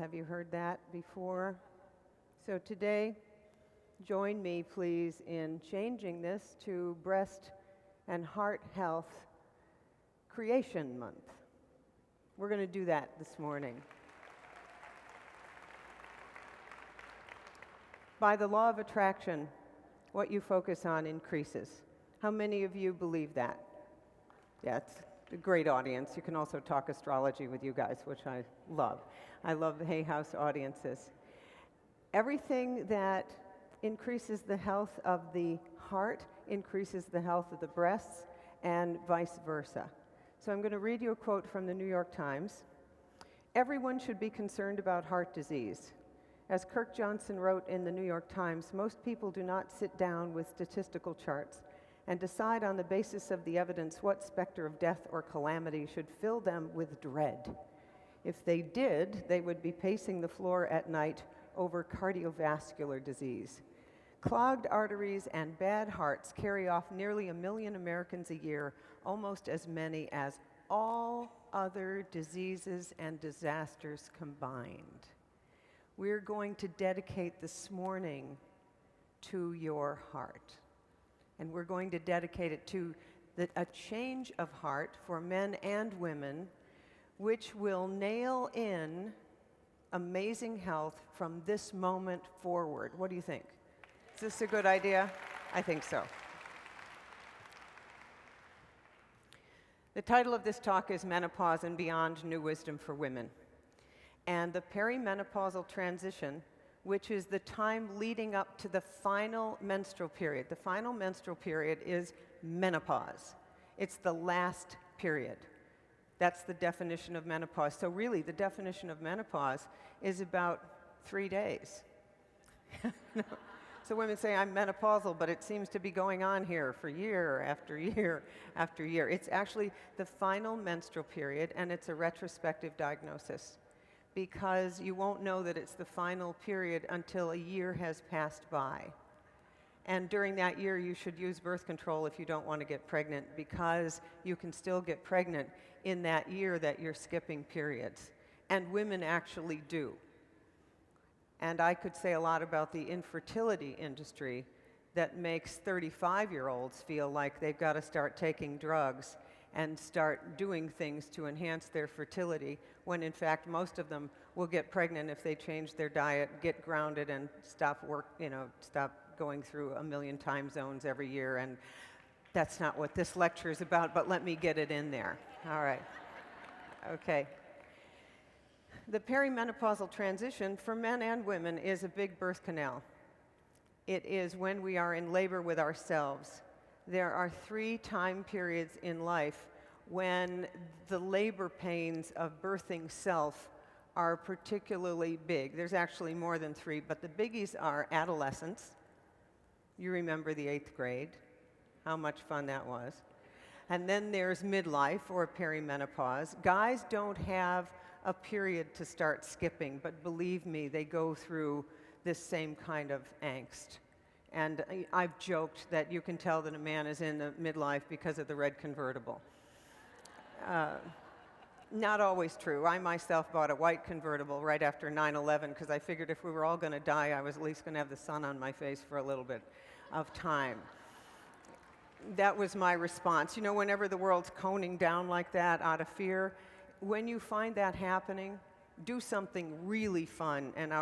Have you heard that before? So today, join me, please, in changing this to Breast and Heart Health Creation Month. We're going to do that this morning. By the law of attraction, what you focus on increases. How many of you believe that? Yeah, it's a great audience. You can also talk astrology with you guys, which I love. I love the Hay House audiences. Everything that increases the health of the heart increases the health of the breasts, and vice versa. So I'm going to read you a quote from the New York Times. Everyone should be concerned about heart disease. As Kirk Johnson wrote in the New York Times, most people do not sit down with statistical charts and decide on the basis of the evidence what specter of death or calamity should fill them with dread. If they did, they would be pacing the floor at night over cardiovascular disease. Clogged arteries and bad hearts carry off nearly 1 million Americans a year, almost as many as all other diseases and disasters combined. We're going to dedicate this morning to your heart. And we're going to dedicate it to a change of heart for men and women, which will nail in amazing health from this moment forward. What do you think? Is this a good idea? I think so. The title of this talk is Menopause and Beyond: New Wisdom for Women. And the perimenopausal transition, which is the time leading up to the final menstrual period. The final menstrual period is menopause. It's the last period. That's the definition of menopause. So really, the definition of menopause is about 3 days. So women say, I'm menopausal, but it seems to be going on here for year after year after year. It's actually the final menstrual period, and it's a retrospective diagnosis, because you won't know that it's the final period until a year has passed by. And during that year, you should use birth control if you don't want to get pregnant, because you can still get pregnant in that year that you're skipping periods. And women actually do. And I could say a lot about the infertility industry that makes 35-year-olds feel like they've got to start taking drugs and start doing things to enhance their fertility, when in fact most of them will get pregnant if they change their diet, get grounded, and stop going through 1 million time zones every year. And that's not what this lecture is about, but let me get it in there. All right. Okay. The perimenopausal transition for men and women is a big birth canal. It is when we are in labor with ourselves. There are 3 time periods in life when the labor pains of birthing self are particularly big. There's actually more than 3, but the biggies are adolescence. You remember the 8th grade, how much fun that was. And then there's midlife or perimenopause. Guys don't have a period to start skipping, but believe me, they go through this same kind of angst. And I've joked that you can tell that a man is in the midlife because of the red convertible. Not always true. I myself bought a white convertible right after 9/11 because I figured if we were all going to die, I was at least going to have the sun on my face for a little bit of time. That was my response. You know, whenever the world's coning down like that out of fear, when you find that happening, do something really fun and